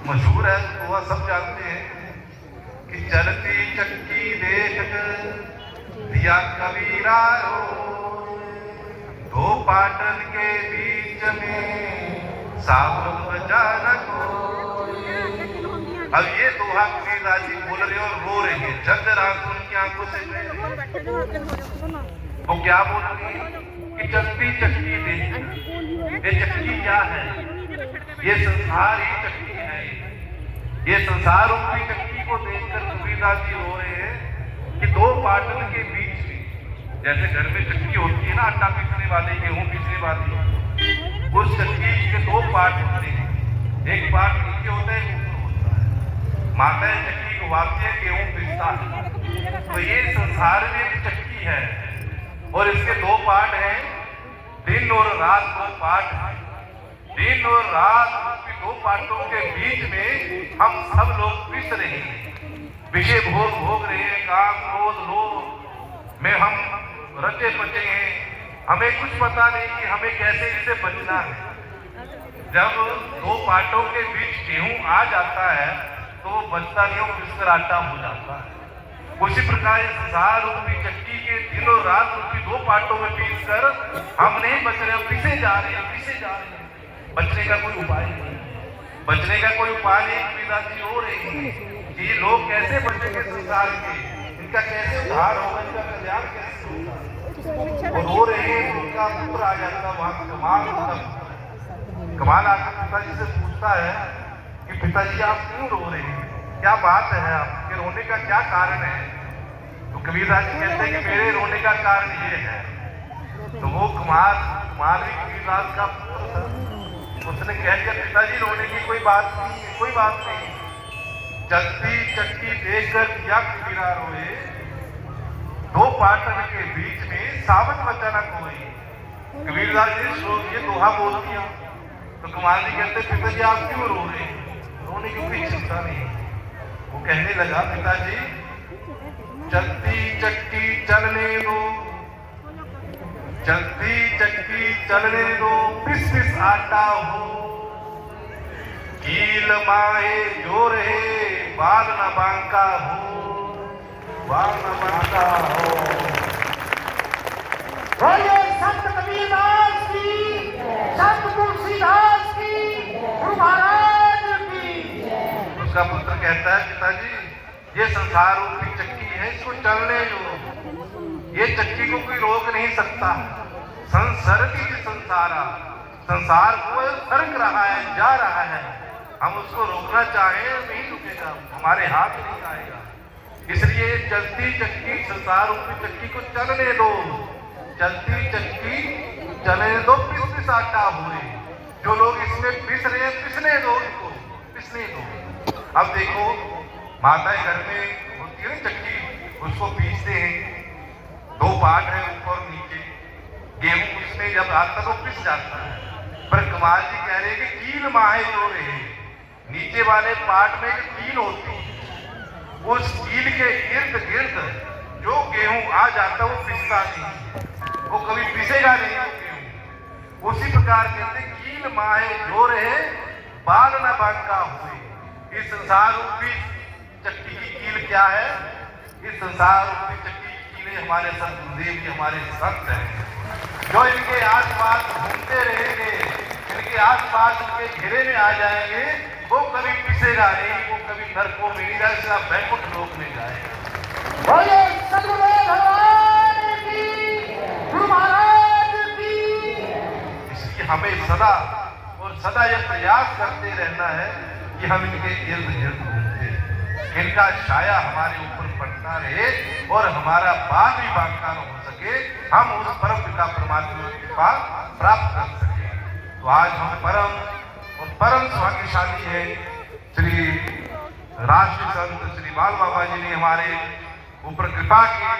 मशहूर है, तो वह सब जानते हैं कि चलती चक्की देख दिया कबीरा रो, दो पाटन के बीच में सावन बजा रखो। अब ये दोहा कबीरदास जी बोल रहे और रो रहे हैं, झरझर आंसू उनकी आंखों से। वो क्या बोल रही है कि चलती चक्की देख। ये चक्की क्या है? ये संसार ही चक्की है। ये संसार रूपी चक्की को देखकर कबीरदास जी रो रहे हैं कि दो पाटन के बीच में, जैसे घर में चक्की होती है ना, आटा पीसने वाली, गेहूं पीसने वाली, उस चक्की के दो पार्ट होते हैं, एक पार्ट नीचे होता है, ऊपर होता है। माता चक्की को वापसी है, गेहूं पीसता है। तो ये संसार में एक चक्की है और इसके दो पार्ट हैं, दिन और रात दो पार्ट हैं। दिन और रात के दो पार्टों के बीच में हम सब लोग पिस रहे हैं, विषय भोग भोग रहे हैं, काम क्रोध लोभ में हम रचे बचे हैं। हमें कुछ पता नहीं कि हमें कैसे इससे बचना है। जब दो पार्टों के बीच गेहूं आ जाता है तो बचता नहीं, पिसकर आटा हो जाता है। उसी प्रकार संसार रूपी चक्की के दिन और रात रूपी दो पार्टों में पीस कर हम नहीं बच रहे, पिसे जा रहे हैं, पिसे जा रहे हैं। बचने का कोई उपाय नहीं, बचने का कोई उपाय नहीं। कबीरदास जी हो रहे हैं कि ये लोग कैसे बचेंगे संसार के, इनका कैसे उद्धार होगा, इनका कल्याण कैसे होगा। वो रो रहे हैं, उनका पुत्र आ जाता है वहां। कमाल आकर पिताजी से पूछता है कि पिताजी आप क्यों रो रहे हैं, क्या बात है, आपके रोने का क्या कारण है? तो कबीरदास जी कहते हैं कि मेरे रोने का कारण ये है। तो वो कुमार भी कबीरदास का पुत्र था, उसने कह दिया पिताजी रोने की कोई बात नहीं है, कोई बात नहीं। चलती चक्की देखकर दिया कबीरा रोए, दो पाटन के बीच में सावन बचा न कोई। कबीरदास जी ये दोहा बोल दिया तो कुमार जी कहते पिताजी आप क्यों रो रहे हैं? रोने की कोई चिंता नहीं। वो कहने लगा पिताजी चलती चक्की चलने दो, चलती चक्की चलने दो, पिस पिस आटा हो, कील माहे जो रहे बाल न बांका हो, बाल न बांका हो। बोलिए संत कबीरदास की, संत तुलसीदास की, गुरु महाराज की। उसका पुत्र कहता है पिताजी ये संसार रूपी चक्की है, इसको चलने दो, ये चक्की को कोई रोक नहीं सकता। संसरती संसारा, संसार को सरक रहा है, जा रहा है, हम उसको रोकना चाहें नहीं रुकेगा, हमारे हाथ नहीं आएगा। इसलिए चलती चक्की संसार रूपी चक्की को चलने दो, चलती चक्की चलने दो, पिस पिस आटा हुए। जो लोग इसमें पिस रहे हैं पिसने दो, इनको पिसने दो। अब देखो माताएं घर में होती है ना चक्की, उसको पीसते हैं, दो पार्ट है ऊपर और नीचे, गेहूं उसमें जब आता तो पिस जाता है। पर कुमार जी कह रहे हैं कि कील माहे जो रहे, नीचे वाले पार्ट में एक कील होती है, उस कील के इर्द गिर्द जो गेहूं आ जाता वो पिसता नहीं, वो कभी पिसेगा नहीं वो गेहूं। उसी प्रकार कहते कील माहे जो रहे बाल न बांका हुए। इस संसार रूपी चक्की की कील क्या है? इस संसार रूपी चक्की की कीलें हमारे संत गुरुदेव जी, हमारे संत हैं, जो इनके आसपास घूमते रहेंगे, इनके आसपास इनके घेरे में आ जाएंगे, वो कभी पिसेगा नहीं, वो कभी नरकों में नहीं जाएगा, बैकुंठ लोक में जाएगा। बोलिए सदगुरुदेव भगवान की, गुरु महाराज की। इसलिए हमें सदा और सदा यह प्रयास करते रहना है कि हम इनके इर्द गिर्द घूमते, इनका छाया हमारे ऊपर पड़ता रहे और हमारा बाल भी बांका न हो सके, हम उस परम पिता परमात्मा की कृपा प्राप्त कर सके। तो आज हम परम सौभाग्यशाली है, श्री राष्ट्रीय संत श्री बाल बाबा जी ने हमारे ऊपर कृपा की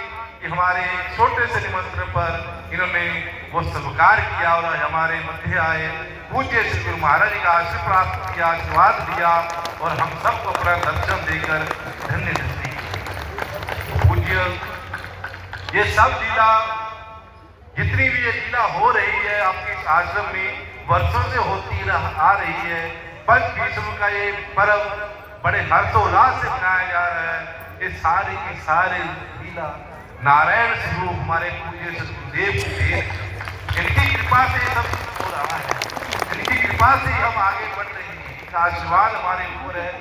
कि हमारे छोटे से निमंत्रण पर इन्होंने वो सत्कार किया और हमारे मध्य आए, पूज्य श्री गुरु महाराज जी का आशीर्वाद प्राप्त किया, आशीर्वाद दिया और हम सबको अपना दर्शन देकर धन्य दृष्टि। पूज्य ये सब लीला, जितनी भी ये लीला हो रही है आपके आश्रम में, वर्षों से होती आ रही है, पंच भीष्म का ये पर्व बड़े हर्षोल्लास से मनाया जा रहा है। ये सारे की सारे लीला नारायण स्वरूप हमारे पूज्य सतगुरुदेव की देन, इनकी कृपा से सब हो रहा है, इनकी कृपा से हम आगे बढ़ रहे हैं, इनका आशीर्वाद हमारे ऊपर है।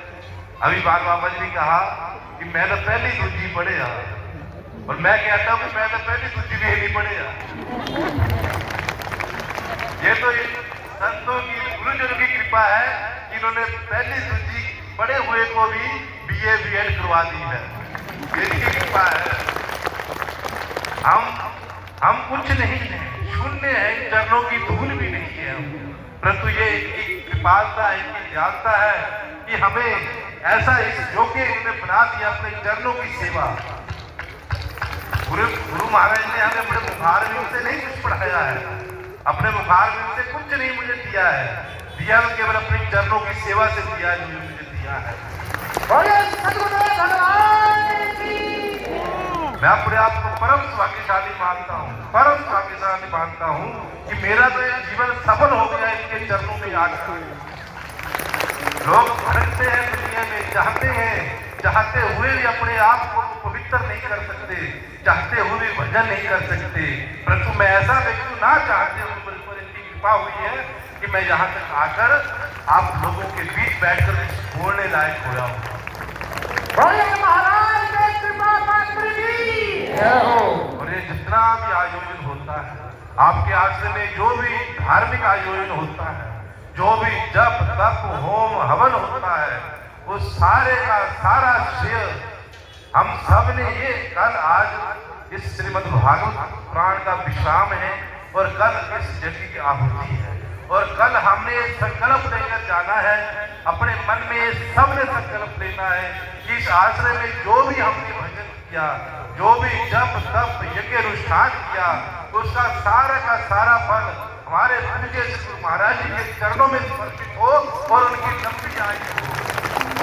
अभी बाल बाबा जी ने कहा कि मैं तो पहली दूजी पढ़ेगा, और मैं कहता हूँ कि मैं तो पहली दूजी भी नहीं पढ़ेगा। ये तो संतों की, गुरुजनों की कृपा है कि इन्होंने पहली दूजी पढ़े हुए को भी बीए बीएड करवा दी है, इनकी कृपा है। हम कुछ नहीं है, शून्य है, इन चरणों की धूल भी नहीं है हम, परंतु ये इनकी कृपालता है, इनकी दयालुता है कि हमें ऐसा इस योग्य इन्होंने बना दिया अपने चरणों की सेवा। गुरु महाराज ने हमें अपने मुखार में से नहीं कुछ पढ़ाया है, अपने मुखार में से कुछ नहीं मुझे दिया है, दिया तो केवल अपने चरणों की सेवा से दिया है, जो मुझे दिया है। मैं अपने आप को परम भाग्यशाली मानता हूँ, परम भाग्यशाली मानता हूँ कि मेरा तो ये जीवन सफल हो गया इनके चरणों में आकर। लोग भटकते हैं दुनिया में, चाहते हुए भी अपने आप को पवित्र नहीं कर सकते, चाहते हुए भी भजन नहीं कर सकते, परंतु मैं ऐसा व्यक्ति ना चाहते हुए पर इनकी कृपा हुई है कि मैं यहाँ तक आकर आप लोगों के बीच बैठकर बोलने लायक हो रहा हूँ। और ये जितना भी आयोजन होता है, आपके आश्रम में जो भी धार्मिक आयोजन होता है, जो भी जप तप होम हवन होता है, उस सारे का सारा श्रेय हम सब ने ये कल आज इस श्रीमद् भागवत पुराण का विश्राम है, और कल इस यज्ञ की आहुति है, और कल हमने संकल्प लेकर जाना है, अपने मन में सबने संकल्प लेना है कि इस आश्रय में जो भी हमने भजन किया, जो भी जप तप यज्ञ अनुष्ठान किया, उसका सारा का सारा फल हमारे पूज्य गुरु महाराज जी के चरणों में समर्पित हो, और उनकी लंबी आयु हो,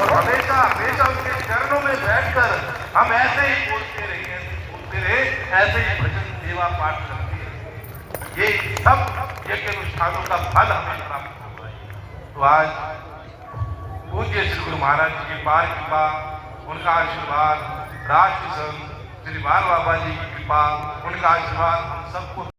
और हमेशा हमेशा उनके चरणों में बैठकर हम ऐसे ही बोलते रहे, ऐसे ही भजन सेवा पाठ करते हैं। ये सब यज्ञ अनुष्ठानों का फल हमें प्राप्त होगा। तो आज पूज्य श्री गुरु महाराज जी की पार कृपा, उनका आशीर्वाद, राष्ट्र संत श्री बाल बाबा जी की कृपा, उनका आशीर्वाद हम सबको